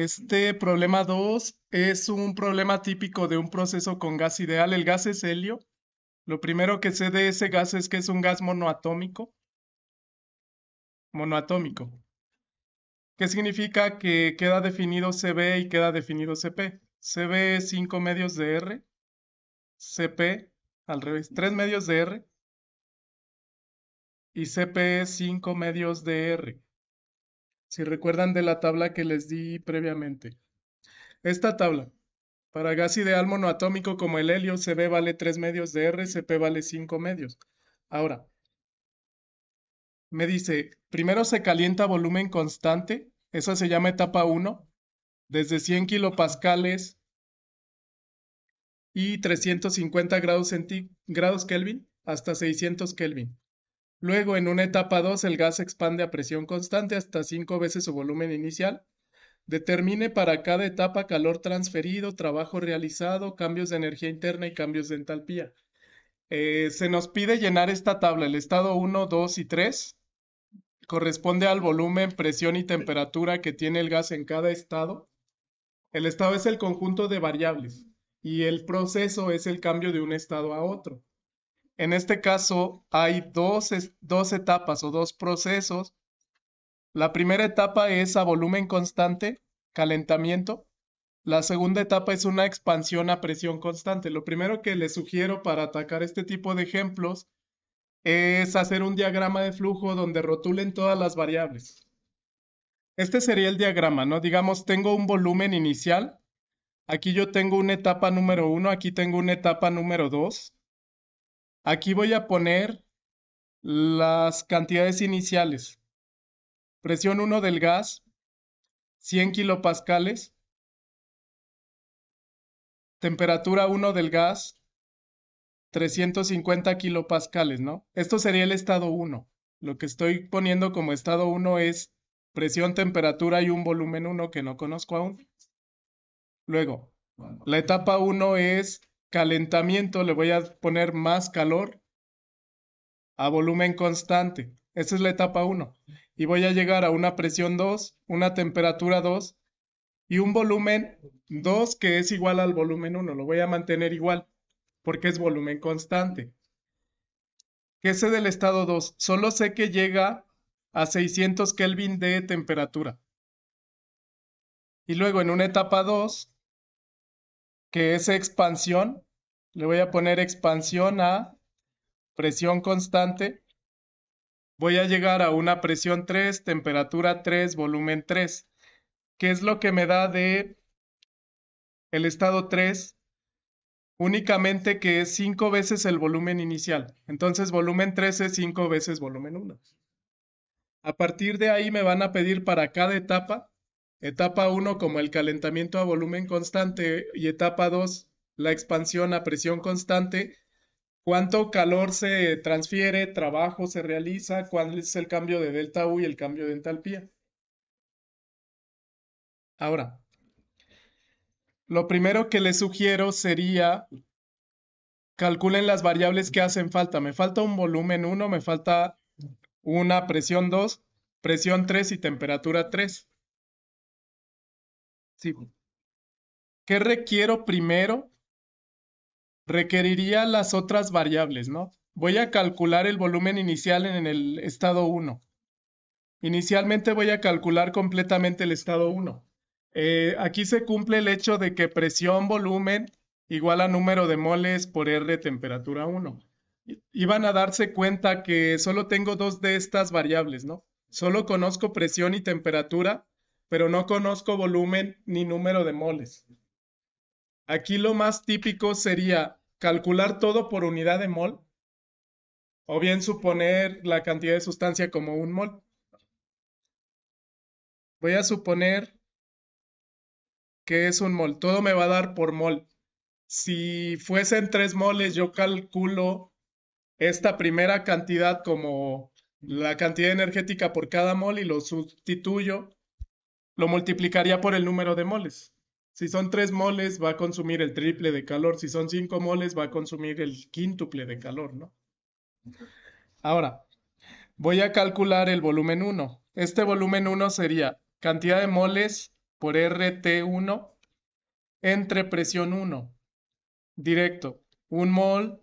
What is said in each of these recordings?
Este problema 2 es un problema típico de un proceso con gas ideal. El gas es helio. Lo primero que sé de ese gas es que es un gas monoatómico. Monoatómico. ¿Qué significa? Que queda definido Cb y queda definido Cp. Cb es 5 medios de R. Cp, al revés, 3 medios de R. Y Cp es 5 medios de R. Si recuerdan de la tabla que les di previamente. Esta tabla. Para gas ideal monoatómico como el helio, Cb vale 3 medios de R, Cp vale 5 medios. Ahora, me dice, primero se calienta a volumen constante, esa se llama etapa 1, desde 100 kilopascales y 350 grados Kelvin hasta 600 Kelvin. Luego, en una etapa 2, el gas se expande a presión constante hasta 5 veces su volumen inicial. Determine para cada etapa calor transferido, trabajo realizado, cambios de energía interna y cambios de entalpía. Se nos pide llenar esta tabla. El estado 1, 2 y 3 corresponde al volumen, presión y temperatura que tiene el gas en cada estado. El estado es el conjunto de variables y el proceso es el cambio de un estado a otro. En este caso hay dos etapas o dos procesos. La primera etapa es a volumen constante, calentamiento. La segunda etapa es una expansión a presión constante. Lo primero que les sugiero para atacar este tipo de ejemplos es hacer un diagrama de flujo donde rotulen todas las variables. Este sería el diagrama, ¿no? Digamos, tengo un volumen inicial. Aquí yo tengo una etapa número 1, aquí tengo una etapa número 2. Aquí voy a poner las cantidades iniciales. Presión 1 del gas, 100 kilopascales. Temperatura 1 del gas, 350 kilopascales, ¿no? Esto sería el estado 1. Lo que estoy poniendo como estado 1 es presión, temperatura y un volumen 1 que no conozco aún. Luego, la etapa 1 es calentamiento, le voy a poner más calor a volumen constante. Esa es la etapa 1. Y voy a llegar a una presión 2, una temperatura 2 y un volumen 2 que es igual al volumen 1. Lo voy a mantener igual porque es volumen constante. ¿Qué sé del estado 2? Solo sé que llega a 600 Kelvin de temperatura. Y luego en una etapa 2, que es expansión, le voy a poner expansión a presión constante. Voy a llegar a una presión 3, temperatura 3, volumen 3. ¿Qué es lo que me da de el estado 3? Únicamente que es 5 veces el volumen inicial. Entonces volumen 3 es 5 veces volumen 1. A partir de ahí me van a pedir para cada etapa, etapa 1 como el calentamiento a volumen constante y etapa 2 la expansión a presión constante, cuánto calor se transfiere, trabajo se realiza, cuál es el cambio de delta U y el cambio de entalpía. Ahora, lo primero que les sugiero sería calculen las variables que hacen falta. Me falta un volumen 1, me falta una presión 2, presión 3 y temperatura 3. Sí. ¿Qué requiero primero? Requeriría las otras variables, ¿no? Voy a calcular el volumen inicial en el estado 1. Inicialmente voy a calcular completamente el estado 1. Aquí se cumple el hecho de que presión, volumen igual a número de moles por R temperatura 1. Y van a darse cuenta que solo tengo dos de estas variables, ¿no? Solo conozco presión y temperatura, pero no conozco volumen ni número de moles. Aquí lo más típico sería calcular todo por unidad de mol, o bien suponer la cantidad de sustancia como un mol. Voy a suponer que es un mol. Todo me va a dar por mol. Si fuesen 3 moles, yo calculo esta primera cantidad como la cantidad energética por cada mol y lo sustituyo, lo multiplicaría por el número de moles. Si son 3 moles, va a consumir el triple de calor. Si son 5 moles, va a consumir el quíntuple de calor, ¿no? Ahora, voy a calcular el volumen 1. Este volumen 1 sería cantidad de moles por RT1 entre presión 1. Directo. 1 mol.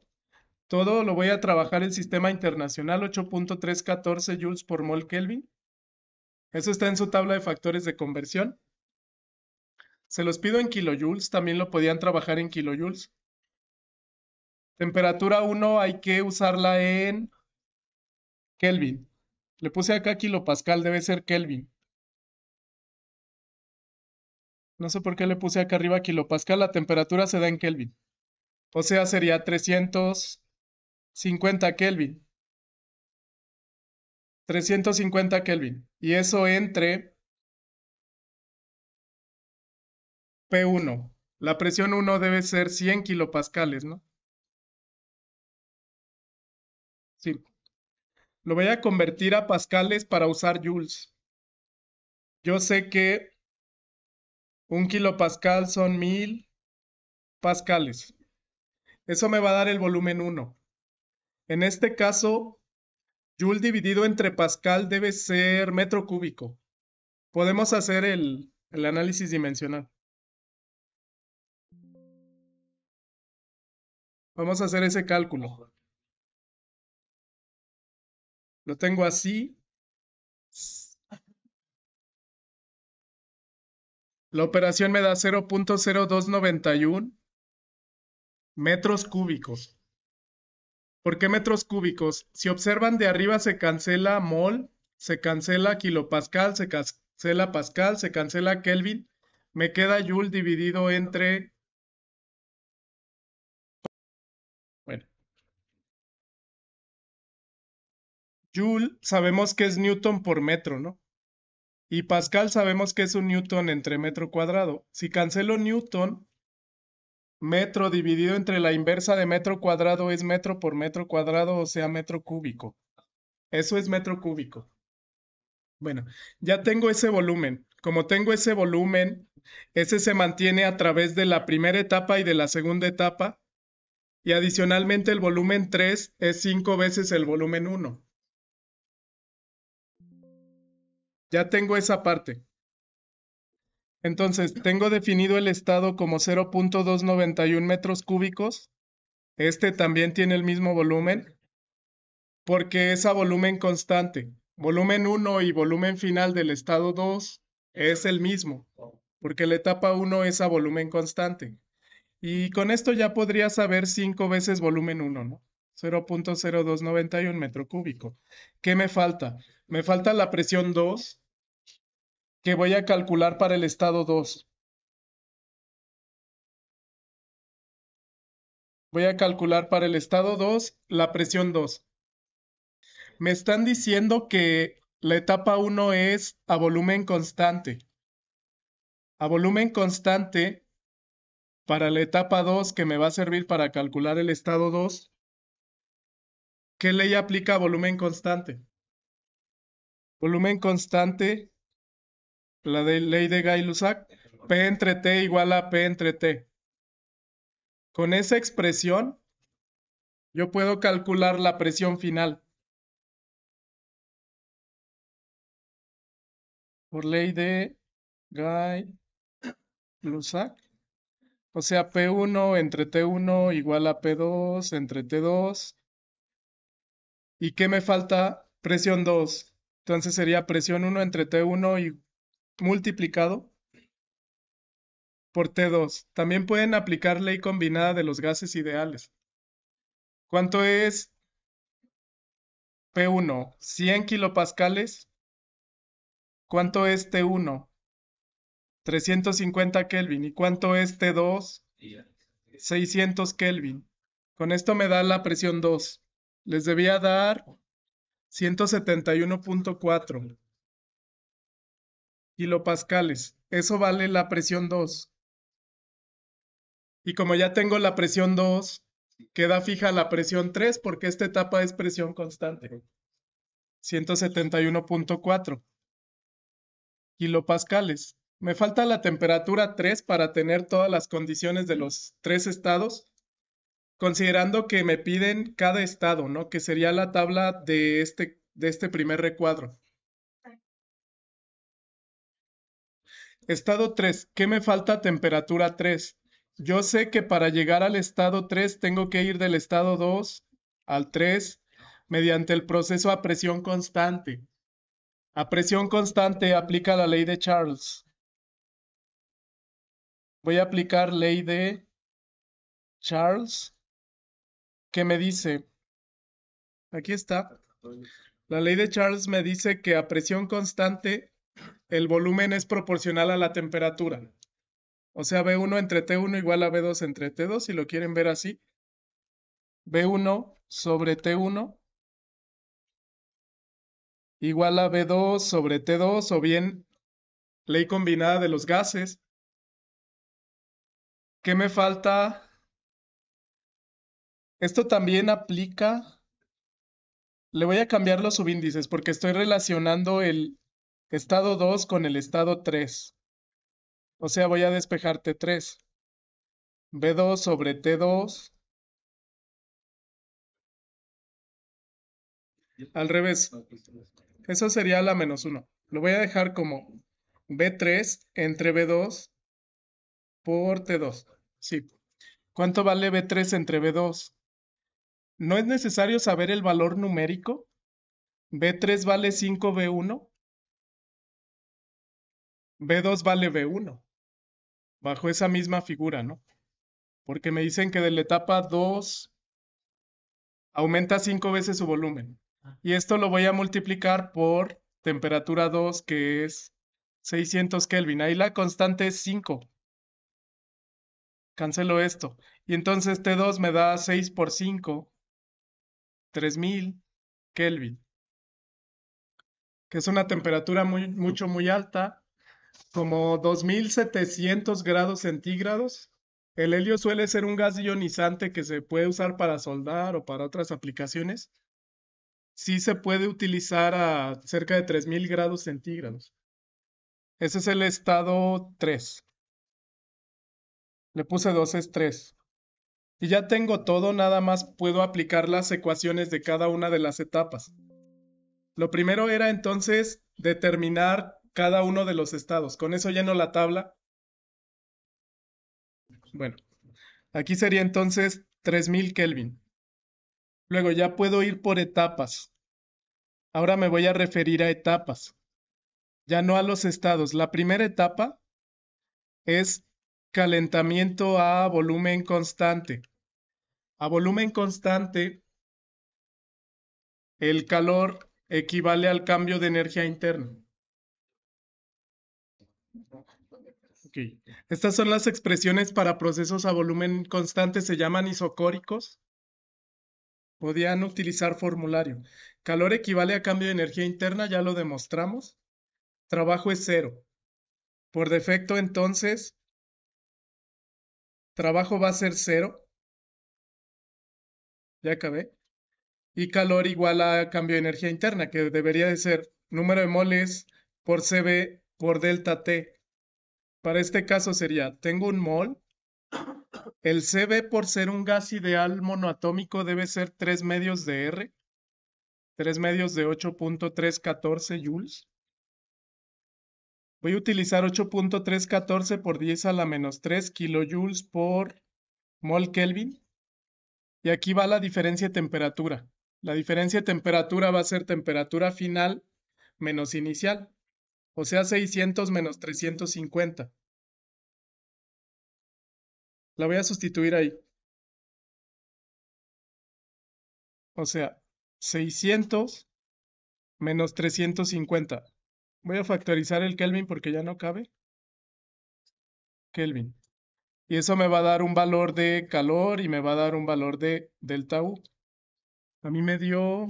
Todo lo voy a trabajar en sistema internacional, 8.314 joules por mol Kelvin. Eso está en su tabla de factores de conversión. Se los pido en kilojoules, también lo podían trabajar en kilojoules. Temperatura 1 hay que usarla en Kelvin. Le puse acá kilopascal, debe ser Kelvin. No sé por qué le puse acá arriba kilopascal, la temperatura se da en Kelvin. O sea, sería 350 Kelvin. 350 Kelvin. Y eso entre P1. La presión 1 debe ser 100 kilopascales, ¿no? Sí. Lo voy a convertir a pascales para usar joules. Yo sé que 1 kilopascal son 1000 pascales. Eso me va a dar el volumen 1. En este caso, joule dividido entre pascal debe ser metro cúbico. Podemos hacer el análisis dimensional. Vamos a hacer ese cálculo. Lo tengo así. La operación me da 0.0291 metros cúbicos. ¿Por qué metros cúbicos? Si observan de arriba se cancela mol, se cancela kilopascal, se cancela pascal, se cancela Kelvin. Me queda joule dividido entre... Bueno. Joule sabemos que es newton por metro, ¿no? Y pascal sabemos que es un newton entre metro cuadrado. Si cancelo newton, metro dividido entre la inversa de metro cuadrado es metro por metro cuadrado, o sea, metro cúbico. Eso es metro cúbico. Bueno, ya tengo ese volumen. Como tengo ese volumen, ese se mantiene a través de la primera etapa y de la segunda etapa. Y adicionalmente el volumen 3 es 5 veces el volumen 1. Ya tengo esa parte. Entonces, tengo definido el estado como 0.291 metros cúbicos. Este también tiene el mismo volumen porque es a volumen constante. Volumen 1 y volumen final del estado 2 es el mismo, porque la etapa 1 es a volumen constante. Y con esto ya podría saber 5 veces volumen 1, ¿no? 0.0291 metro cúbico. ¿Qué me falta? Me falta la presión 2, que voy a calcular para el estado 2. Voy a calcular para el estado 2 la presión 2. Me están diciendo que la etapa 1 es a volumen constante. A volumen constante para la etapa 2 que me va a servir para calcular el estado 2. ¿Qué ley aplica a volumen constante? Volumen constante, la ley de Gay-Lussac, P entre T igual a P entre T. Con esa expresión, yo puedo calcular la presión final. Por ley de Gay-Lussac. O sea, P1 entre T1 igual a P2 entre T2. ¿Y qué me falta? Presión 2. Entonces sería presión 1 entre T1 y multiplicado por T2. También pueden aplicar ley combinada de los gases ideales. ¿Cuánto es P1? 100 kilopascales. ¿Cuánto es T1? 350 Kelvin. ¿Y cuánto es T2? 600 Kelvin. Con esto me da la presión 2. Les debía dar 171.4 kilopascales. Eso vale la presión 2. Y como ya tengo la presión 2, queda fija la presión 3 porque esta etapa es presión constante. 171.4 kilopascales. Me falta la temperatura 3 para tener todas las condiciones de los 3 estados, considerando que me piden cada estado, ¿no? Que sería la tabla de este primer recuadro. Estado 3. ¿Qué me falta? Temperatura 3. Yo sé que para llegar al estado 3 tengo que ir del estado 2 al 3 mediante el proceso a presión constante. A presión constante aplica la ley de Charles. Voy a aplicar ley de Charles, que me dice, aquí está, la ley de Charles me dice que a presión constante el volumen es proporcional a la temperatura. O sea, B1 entre T1 igual a B2 entre T2, si lo quieren ver así. B1 sobre T1 igual a B2 sobre T2, o bien ley combinada de los gases. ¿Qué me falta? Esto también aplica. Le voy a cambiar los subíndices porque estoy relacionando el estado 2 con el estado 3. O sea, voy a despejar T3. B2 sobre T2. Al revés. Eso sería la menos 1. Lo voy a dejar como B3 entre B2 por T2. Sí. ¿Cuánto vale B3 entre B2? No es necesario saber el valor numérico. B3 vale 5B1. B2 vale B1. Bajo esa misma figura, ¿no? Porque me dicen que de la etapa 2 aumenta 5 veces su volumen. Y esto lo voy a multiplicar por temperatura 2, que es 600 Kelvin. Ahí la constante es 5. Cancelo esto. Y entonces T2 me da 6 por 5, 3000 Kelvin, que es una temperatura muy alta, como 2700 grados centígrados. El helio suele ser un gas ionizante que se puede usar para soldar o para otras aplicaciones. Sí se puede utilizar a cerca de 3000 grados centígrados. Ese es el estado 3. Le puse 2, es 3. Y ya tengo todo, nada más puedo aplicar las ecuaciones de cada una de las etapas. Lo primero era entonces determinar cada uno de los estados. Con eso lleno la tabla. Bueno, aquí sería entonces 3000 Kelvin. Luego ya puedo ir por etapas. Ahora me voy a referir a etapas, ya no a los estados. La primera etapa es calentamiento a volumen constante. A volumen constante, el calor equivale al cambio de energía interna. Okay. Estas son las expresiones para procesos a volumen constante, se llaman isocóricos. Podían utilizar formulario. Calor equivale a cambio de energía interna, ya lo demostramos. Trabajo es 0. Por defecto, entonces, trabajo va a ser 0. Ya acabé. Y calor igual a cambio de energía interna, que debería de ser número de moles por CB por delta T. Para este caso sería, tengo un mol, el CB por ser un gas ideal monoatómico debe ser 3 medios de R, 3 medios de 8.314 joules. Voy a utilizar 8.314 por 10 a la menos 3 kilojoules por mol Kelvin. Y aquí va la diferencia de temperatura. La diferencia de temperatura va a ser temperatura final menos inicial. O sea, 600 menos 350. La voy a sustituir ahí. O sea, 600 menos 350. Voy a factorizar el Kelvin porque ya no cabe. Kelvin. Y eso me va a dar un valor de calor y me va a dar un valor de delta U. A mí me dio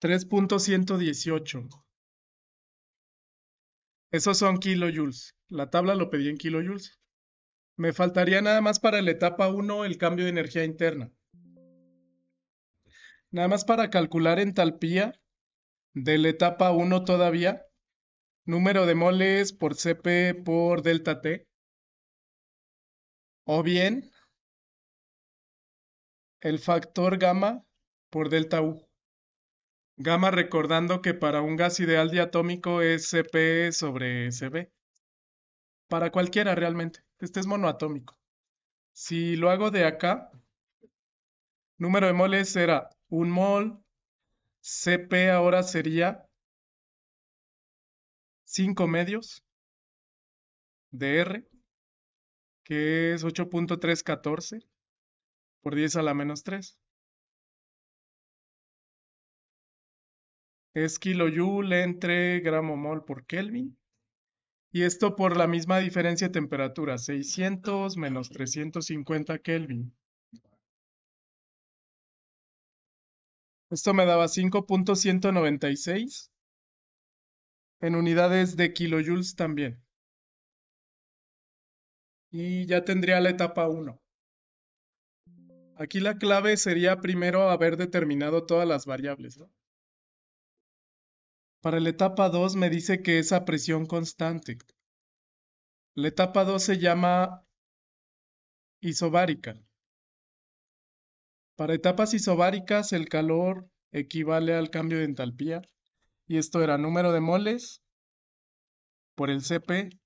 3.118. Esos son kilojoules. La tabla lo pedí en kilojoules. Me faltaría nada más para la etapa 1 el cambio de energía interna. Nada más para calcular entalpía de la etapa 1 todavía. Número de moles por Cp por delta T. O bien el factor gamma por delta U. Gamma recordando que para un gas ideal diatómico es Cp sobre Cv. Para cualquiera realmente. Este es monoatómico. Si lo hago de acá, número de moles era 1 mol. Cp ahora sería 5 medios de R, que es 8.314 por 10 a la menos 3. Es kilojoule entre gramo mol por Kelvin. Y esto por la misma diferencia de temperatura, 600 menos 350 Kelvin. Esto me daba 5.196 en unidades de kilojoules también. Y ya tendría la etapa 1. Aquí la clave sería primero haber determinado todas las variables, ¿no? Para la etapa 2 me dice que es a presión constante. La etapa 2 se llama isobárica. Para etapas isobáricas el calor equivale al cambio de entalpía. Y esto era número de moles por el Cp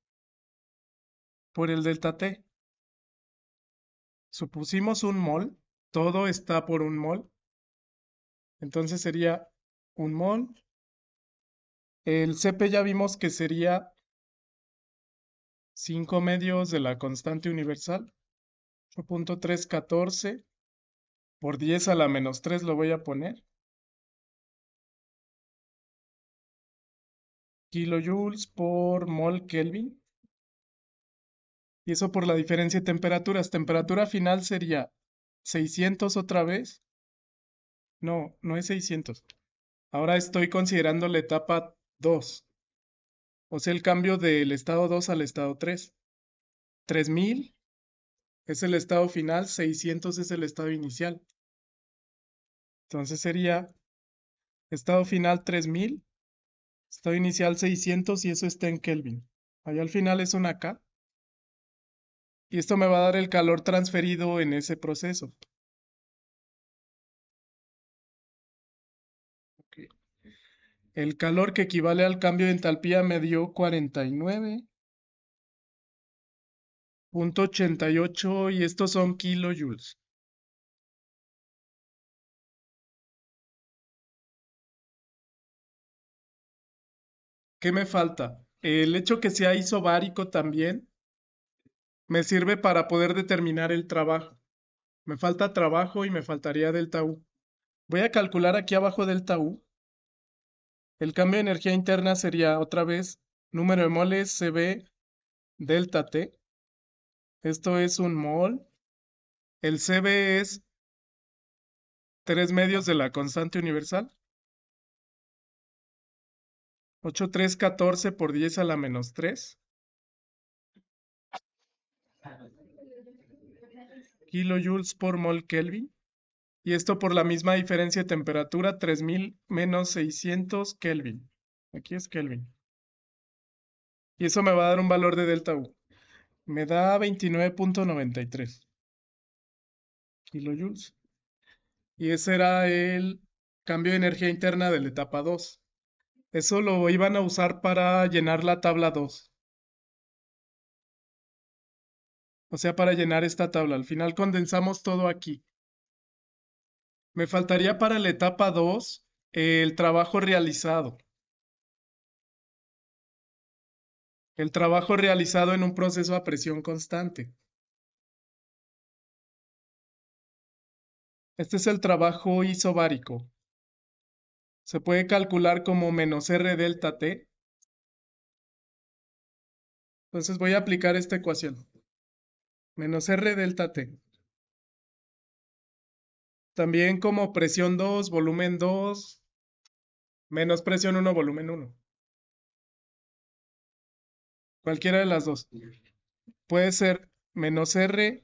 por el delta T. Supusimos un mol, todo está por un mol. Entonces sería un mol. El Cp ya vimos que sería 5 medios de la constante universal. 8.314 por 10 a la menos 3 lo voy a poner. Kilojoules por mol Kelvin. Y eso por la diferencia de temperaturas. Temperatura final sería 600 otra vez. No, no es 600. Ahora estoy considerando la etapa 2. O sea, el cambio del estado 2 al estado 3. 3000 es el estado final, 600 es el estado inicial. Entonces sería estado final 3000, estado inicial 600 y eso está en Kelvin. Allá al final es una K. Y esto me va a dar el calor transferido en ese proceso. Okay. El calor que equivale al cambio de entalpía me dio 49.88 y estos son kilojoules. ¿Qué me falta? El hecho que sea isobárico también me sirve para poder determinar el trabajo. Me falta trabajo y me faltaría delta U. Voy a calcular aquí abajo delta U. El cambio de energía interna sería otra vez número de moles Cv delta T. Esto es un mol. El Cv es 3 medios de la constante universal. 8.314 por 10 a la menos 3. Kilojoules por mol Kelvin. Y esto por la misma diferencia de temperatura, 3000 menos 600 Kelvin. Aquí es Kelvin. Y eso me va a dar un valor de delta U. Me da 29.93 kilojoules. Y ese era el cambio de energía interna de la etapa 2. Eso lo iban a usar para llenar la tabla 2. O sea, para llenar esta tabla. Al final condensamos todo aquí. Me faltaría para la etapa 2 el trabajo realizado. El trabajo realizado en un proceso a presión constante. Este es el trabajo isobárico. Se puede calcular como menos R delta T. Entonces voy a aplicar esta ecuación. Menos R delta T. También como presión 2, volumen 2, menos presión 1, volumen 1. Cualquiera de las dos. Puede ser menos R,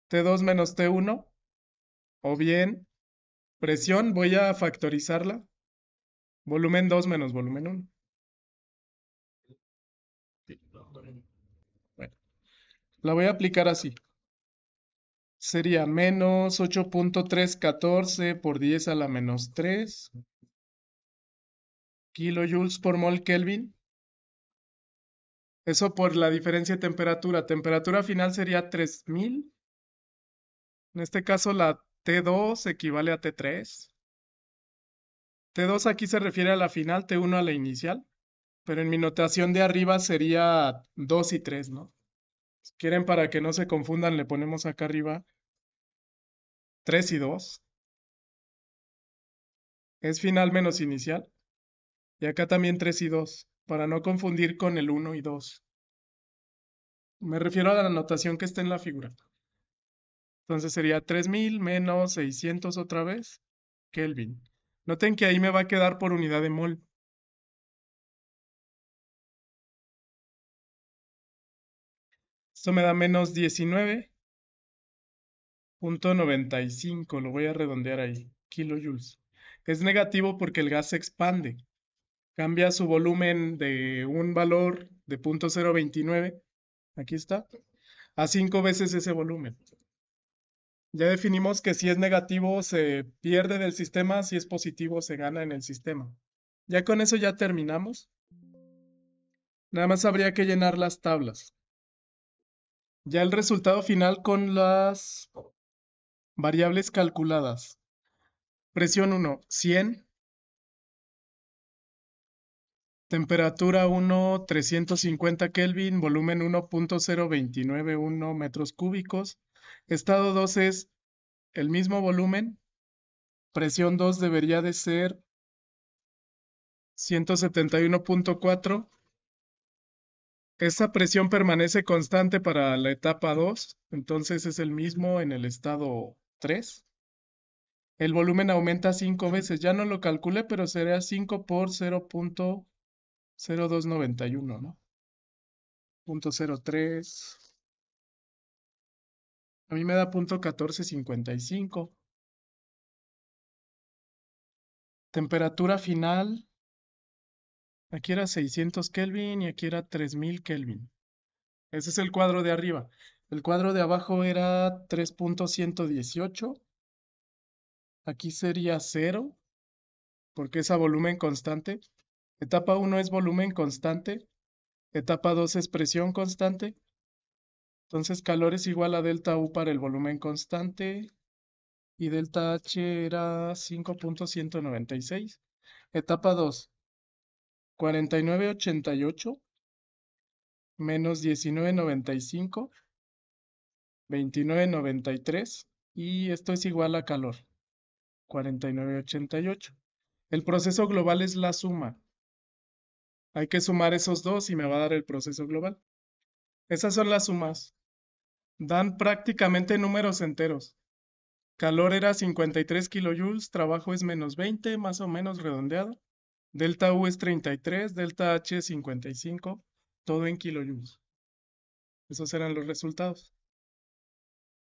T2 menos T1, o bien presión, voy a factorizarla, volumen 2 menos volumen 1. Bueno, la voy a aplicar así. Sería menos 8.314 por 10 a la menos 3 kilojoules por mol Kelvin. Eso por la diferencia de temperatura. Temperatura final sería 3000. En este caso la T2 equivale a T3. T2 aquí se refiere a la final, T1 a la inicial. Pero en mi notación de arriba sería 2 y 3, ¿no? Si quieren, para que no se confundan, le ponemos acá arriba 3 y 2. Es final menos inicial. Y acá también 3 y 2, para no confundir con el 1 y 2. Me refiero a la notación que está en la figura. Entonces sería 3000 menos 600 otra vez, Kelvin. Noten que ahí me va a quedar por unidad de mol. Esto me da menos 19.95, lo voy a redondear ahí, kilojoules. Es negativo porque el gas se expande. Cambia su volumen de un valor de 0.029, aquí está, a 5 veces ese volumen. Ya definimos que si es negativo se pierde del sistema, si es positivo se gana en el sistema. Ya con eso ya terminamos. Nada más habría que llenar las tablas. Ya el resultado final con las variables calculadas. Presión 1, 100. Temperatura 1, 350 Kelvin. Volumen 1.0291 metros cúbicos. Estado 2 es el mismo volumen. Presión 2 debería de ser 171.4. Esa presión permanece constante para la etapa 2, entonces es el mismo en el estado 3. El volumen aumenta 5 veces, ya no lo calculé, pero sería 5 por 0.0291, ¿no? 0.03. A mí me da 0.1455. Temperatura final, aquí era 600 Kelvin y aquí era 3000 Kelvin. Ese es el cuadro de arriba. El cuadro de abajo era 3.118. Aquí sería 0, porque es a volumen constante. Etapa 1 es volumen constante. Etapa 2 es presión constante. Entonces calor es igual a delta U para el volumen constante. Y delta H era 5.196. Etapa 2, 49.88 menos 19.95, 29.93. Y esto es igual a calor, 49.88. El proceso global es la suma. Hay que sumar esos dos y me va a dar el proceso global. Esas son las sumas. Dan prácticamente números enteros. Calor era 53 kilojoules, trabajo es menos 20, más o menos redondeado. Delta U es 33, delta H es 55, todo en kilojoules. Esos eran los resultados.